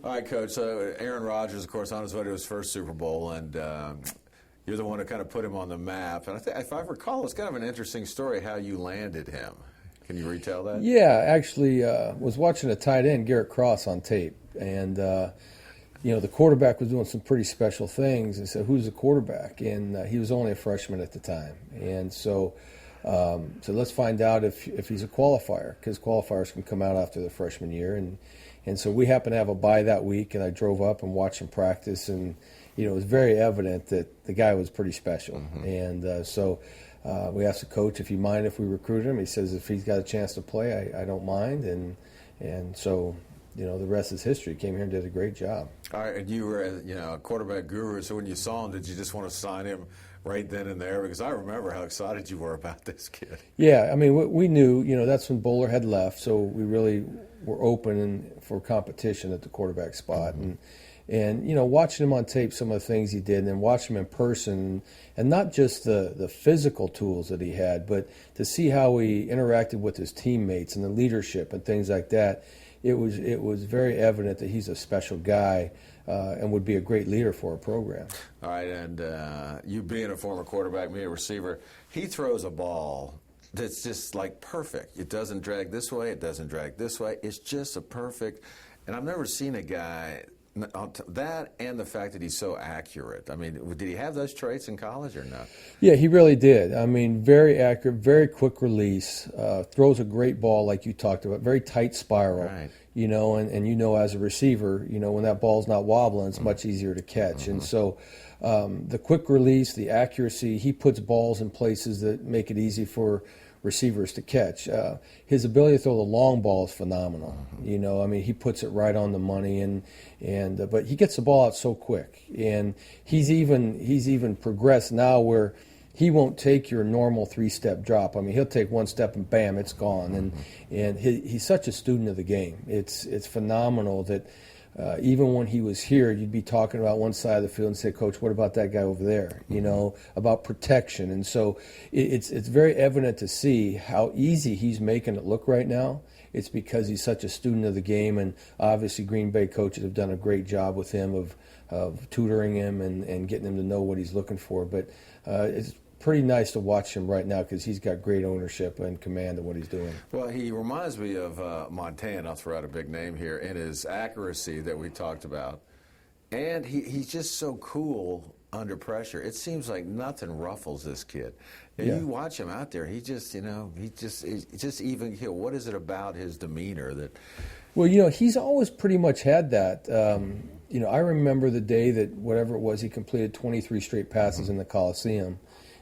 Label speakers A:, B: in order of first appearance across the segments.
A: All right, Coach. So Aaron Rodgers, of course, on his way to his first Super Bowl, and you're the one who kind of put him on the map. And I think, if I recall, it's kind of an interesting story how you landed him. Can you retell that?
B: Yeah, actually, was watching a tight end, Garrett Cross, on tape, and the quarterback was doing some pretty special things. And said, "Who's the quarterback?" And he was only a freshman at the time, and so let's find out if he's a qualifier, because qualifiers can come out after the freshman year, and so we happened to have a bye that week, and I drove up and watched him practice, and it was very evident that the guy was pretty special, and so. We asked the coach if he minded if we recruited him. He says if he's got a chance to play, I don't mind. And so, the rest is history. Came here and did a great job.
A: All right, and you were, a quarterback guru. So when you saw him, did you just want to sign him right then and there? Because I remember how excited you were about this kid.
B: Yeah, I mean, we knew, that's when Bowler had left. So we really were open for competition at the quarterback spot. And watching him on tape, some of the things he did, and then watching him in person, and not just the physical tools that he had, but to see how he interacted with his teammates and the leadership and things like that, it was very evident that he's a special guy and would be a great leader for a program.
A: All right, and you being a former quarterback, me a receiver, he throws a ball that's just like perfect. It doesn't drag this way, it doesn't drag this way. It's just a perfect, and I've never seen a guy. That and the fact that he's so accurate. I mean, did he have those traits in college or not?
B: Yeah, he really did. I mean, very accurate, very quick release, throws a great ball like you talked about, very tight spiral.
A: Right.
B: And as a receiver, when that ball's not wobbling, it's much easier to catch. And so the quick release, the accuracy, he puts balls in places that make it easy for receivers to catch. His ability to throw the long ball is phenomenal. He puts it right on the money, but he gets the ball out so quick, and he's even progressed now where he won't take your normal 3-step drop. I mean, he'll take one step and bam, it's gone. And he's such a student of the game. It's phenomenal that. Even when he was here, you'd be talking about one side of the field and say, "Coach, what about that guy over there?" About protection. And so it's very evident to see how easy he's making it look right now. It's because he's such a student of the game, and obviously Green Bay coaches have done a great job with him of tutoring him and getting him to know what he's looking for. But it's pretty nice to watch him right now because he's got great ownership and command of what he's doing.
A: Well, he reminds me of Montana. I'll throw out a big name here, in his accuracy that we talked about. And he's just so cool under pressure. It seems like nothing ruffles this kid. And you watch him out there, he's just even. What is it about his demeanor that?
B: Well, he's always pretty much had that. I remember the day that whatever it was, he completed 23 straight passes in the Coliseum.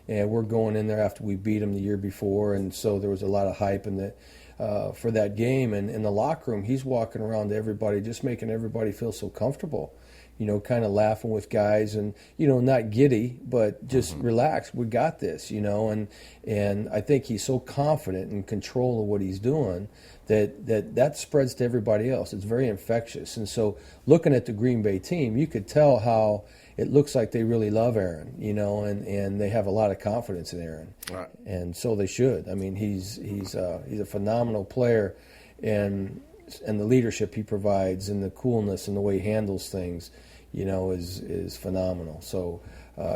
B: And we're going in there after we beat him the year before, and so there was a lot of hype for that game. And in the locker room, he's walking around to everybody, just making everybody feel so comfortable, kind of laughing with guys and, not giddy, but just relax. We got this, and I think he's so confident in control of what he's doing that spreads to everybody else. It's very infectious. And so looking at the Green Bay team, you could tell how it looks like they really love Aaron, and they have a lot of confidence in Aaron.
A: Right. And
B: so they should. I mean, he's a phenomenal player, and the leadership he provides and the coolness and the way he handles things, is phenomenal. So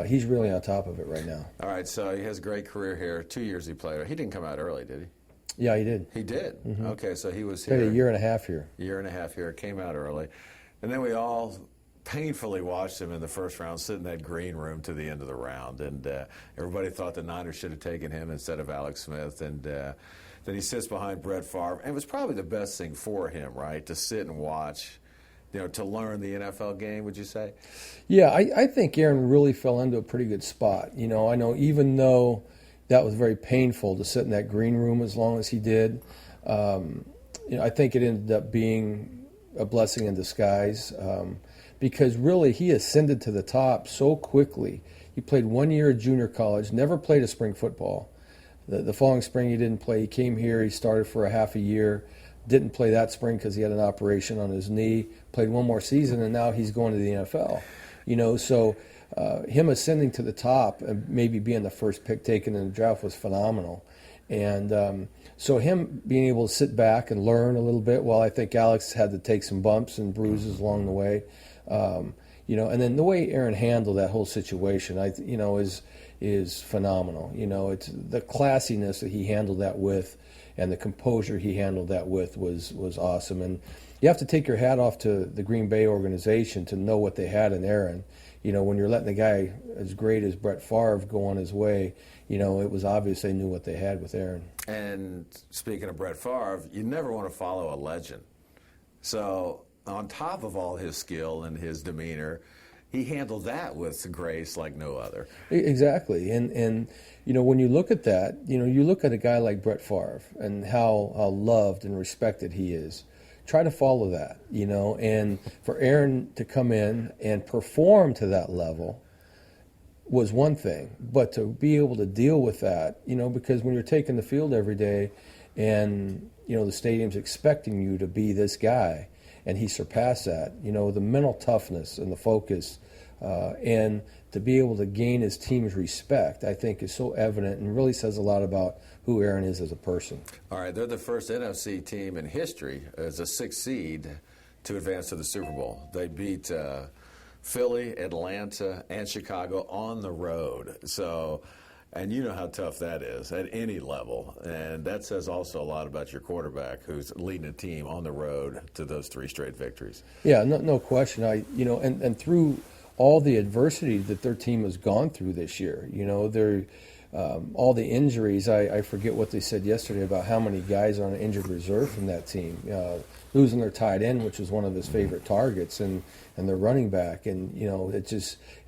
B: he's really on top of it right now.
A: All right, so he has a great career here. 2 years he played. He didn't come out early, did he?
B: Yeah, he did.
A: He did?
B: Mm-hmm.
A: Okay, so he was
B: here.
A: Played
B: a year and a half here.
A: Year and a half here, came out early. And then we all painfully watched him in the first round sit in that green room to the end of the round. And everybody thought the Niners should have taken him instead of Alex Smith. And then he sits behind Brett Favre. And it was probably the best thing for him, right, to sit and watch, to learn the NFL game, would you say?
B: Yeah, I think Aaron really fell into a pretty good spot. I know even though that was very painful to sit in that green room as long as he did, I think it ended up being a blessing in disguise. Because really he ascended to the top so quickly. He played 1 year at junior college, never played a spring football. The following spring he didn't play. He came here, he started for a half a year, didn't play that spring because he had an operation on his knee, played one more season, and now he's going to the NFL. So him ascending to the top and maybe being the first pick taken in the draft was phenomenal. And so him being able to sit back and learn a little bit, while I think Alex had to take some bumps and bruises along the way, and then the way Aaron handled that whole situation, is phenomenal. It's the classiness that he handled that with, and the composure he handled that with was awesome. And you have to take your hat off to the Green Bay organization to know what they had in Aaron. When you're letting a guy as great as Brett Favre go on his way, it was obvious they knew what they had with Aaron.
A: And speaking of Brett Favre, you never want to follow a legend. So on top of all his skill and his demeanor, he handled that with grace like no other.
B: Exactly. And when you look at that, you look at a guy like Brett Favre and how loved and respected he is. Try to follow that, and for Aaron to come in and perform to that level was one thing, but to be able to deal with that, because when you're taking the field every day and, the stadium's expecting you to be this guy, and he surpassed that, the mental toughness and the focus, and to be able to gain his team's respect, I think is so evident and really says a lot about who Aaron is as a person.
A: All right, they're the first NFC team in history as a 6th seed to advance to the Super Bowl. They beat Philly, Atlanta, and Chicago on the road. So, and you know how tough that is at any level. And that says also a lot about your quarterback, who's leading a team on the road to those 3 straight victories.
B: Yeah, no question. And through all the adversity that their team has gone through this year, they're all the injuries. I forget what they said yesterday about how many guys are on injured reserve from that team. Losing their tight end, which was one of his favorite targets, and their running back. And,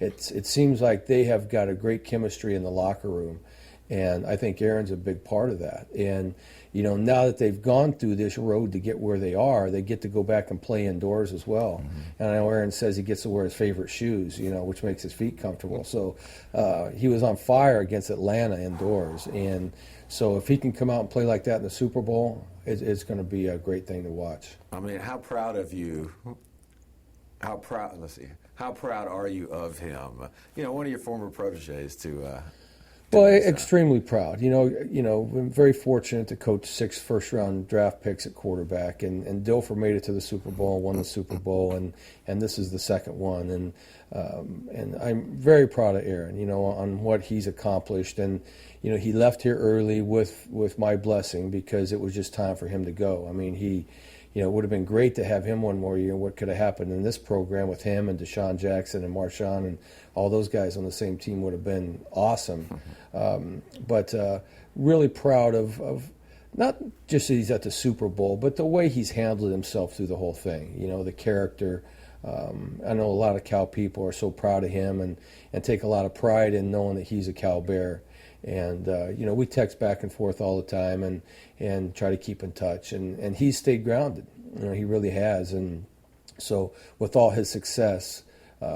B: it seems like they have got a great chemistry in the locker room. And I think Aaron's a big part of that. And, now that they've gone through this road to get where they are, they get to go back and play indoors as well. Mm-hmm. And I know Aaron says he gets to wear his favorite shoes, which makes his feet comfortable. So he was on fire against Atlanta indoors. And so if he can come out and play like that in the Super Bowl, it's going to be a great thing to watch.
A: I mean, how proud of you? How proud? Let's see. How proud are you of him? One of your former proteges to.
B: Well, extremely proud. I'm very fortunate to coach 6 first-round draft picks at quarterback, and Dilfer made it to the Super Bowl, won the Super Bowl, and this is the second one, and I'm very proud of Aaron, on what he's accomplished, and he left here early with my blessing because it was just time for him to go. I mean, it would have been great to have him one more year. What could have happened in this program with him and Deshaun Jackson and Marshawn and all those guys on the same team would have been awesome. But really proud of not just that he's at the Super Bowl, but the way he's handled himself through the whole thing. The character. I know a lot of Cal people are so proud of him and take a lot of pride in knowing that he's a Cal Bear. And, we text back and forth all the time and try to keep in touch. And he's stayed grounded. He really has. And so with all his success,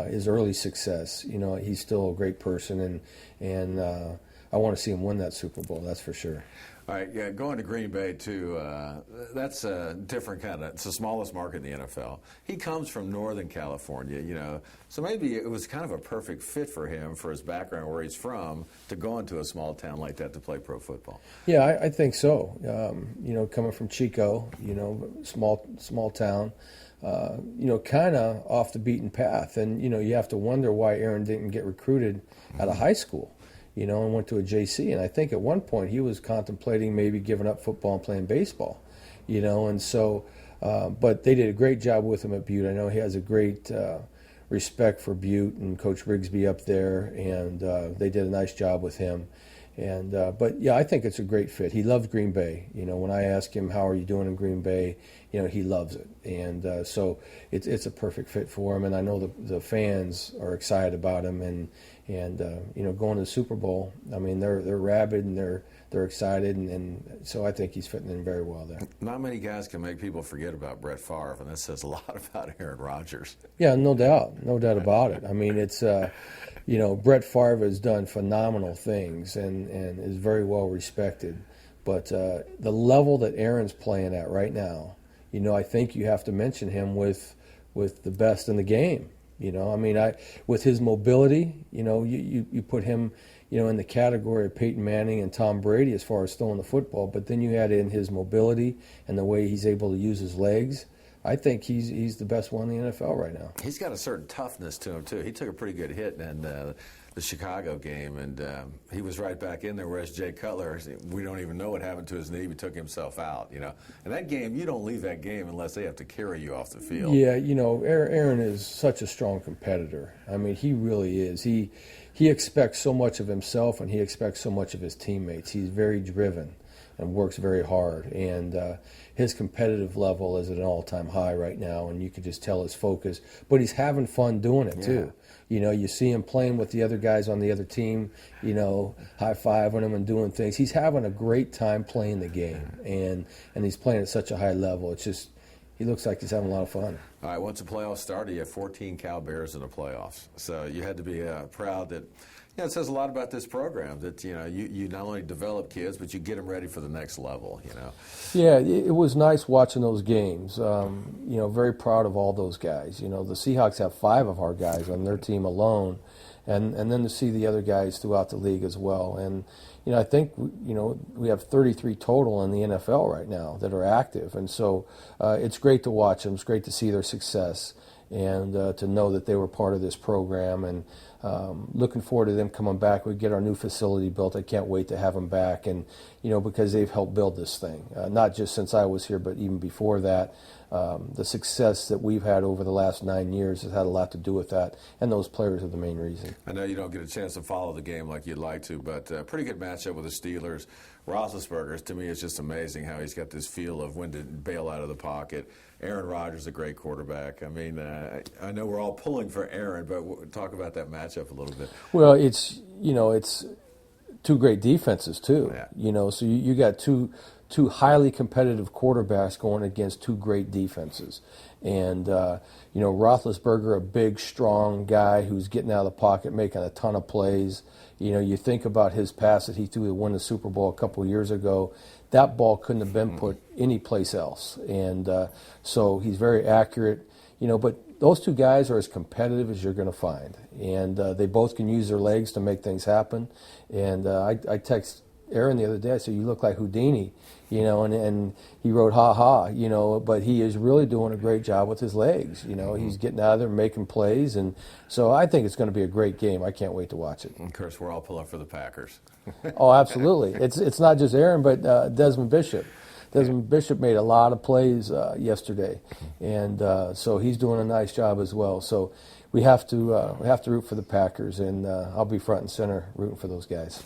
B: his early success, he's still a great person. And I want to see him win that Super Bowl, that's for sure.
A: All right, yeah, going to Green Bay, too, that's a different kind of, it's the smallest market in the NFL. He comes from Northern California, so maybe it was kind of a perfect fit for him, for his background, where he's from, to go into a small town like that to play pro football.
B: Yeah, I think so. Coming from Chico, small town, kind of off the beaten path. And, you have to wonder why Aaron didn't get recruited out of high school. And went to a JC. And I think at one point he was contemplating maybe giving up football and playing baseball, and so, but they did a great job with him at Butte. I know he has a great respect for Butte and Coach Rigsby up there, and they did a nice job with him. And but yeah, I think it's a great fit. He loves Green Bay. When I ask him how are you doing in Green Bay, he loves it, and so it's a perfect fit for him. And I know the fans are excited about him, and going to the Super Bowl. I mean, they're rabid and they're excited, and so I think he's fitting in very well there.
A: Not many guys can make people forget about Brett Favre, and that says a lot about Aaron Rodgers.
B: Yeah, no doubt about it. I mean, it's Brett Favre has done phenomenal things and is very well respected, but the level that Aaron's playing at right now, I think you have to mention him with the best in the game. With his mobility, you put him, in the category of Peyton Manning and Tom Brady as far as throwing the football. But then you add in his mobility and the way he's able to use his legs. I think he's the best one in the NFL right now.
A: He's got a certain toughness to him, too. He took a pretty good hit in the Chicago game, and he was right back in there, whereas Jay Cutler, we don't even know what happened to his knee. He took himself out, And that game, you don't leave that game unless they have to carry you off the field.
B: Yeah, Aaron is such a strong competitor. I mean, he really is. He expects so much of himself, and he expects so much of his teammates. He's very driven and works very hard, and his competitive level is at an all-time high right now, and you can just tell his focus. But he's having fun doing it, too. You see him playing with the other guys on the other team, high-fiving them and doing things. He's having a great time playing the game, and he's playing at such a high level. It's just, he looks like he's having a lot of fun.
A: All right, once the playoffs started, you had 14 Cal Bears in the playoffs. So you had to be proud that, it says a lot about this program that, you not only develop kids, but you get them ready for the next level,
B: Yeah, it was nice watching those games. Very proud of all those guys. The Seahawks have 5 of our guys on their team alone, and then to see the other guys throughout the league as well. And, I think, we have 33 total in the NFL right now that are active. And so it's great to watch them. It's great to see their success and to know that they were part of this program. And looking forward to them coming back. We get our new facility built. I can't wait to have them back. And, because they've helped build this thing, not just since I was here, but even before that. The success that we've had over the last 9 years has had a lot to do with that, and those players are the main reason.
A: I know you don't get a chance to follow the game like you'd like to, but a pretty good matchup with the Steelers. Roethlisberger, to me, is just amazing how he's got this feel of when to bail out of the pocket. Aaron Rodgers, a great quarterback. I mean, I know we're all pulling for Aaron, but talk about that matchup a little bit.
B: Well, it's two great defenses too.
A: Yeah.
B: So you got two highly competitive quarterbacks going against 2 great defenses. And, Roethlisberger, a big, strong guy who's getting out of the pocket, making a ton of plays. You think about his pass that he threw to win the Super Bowl a couple of years ago. That ball couldn't have been put anyplace else. And so he's very accurate. But those 2 guys are as competitive as you're going to find. And they both can use their legs to make things happen. And I text Aaron the other day, I said, you look like Houdini, and he wrote, ha, but he is really doing a great job with his legs. He's getting out of there, making plays, and so I think it's going to be a great game. I can't wait to watch it.
A: Of course, we're all pulling for the Packers.
B: Oh, absolutely. It's not just Aaron, but Desmond Bishop. Desmond Bishop made a lot of plays yesterday, and so he's doing a nice job as well. So we have to root for the Packers, and I'll be front and center rooting for those guys.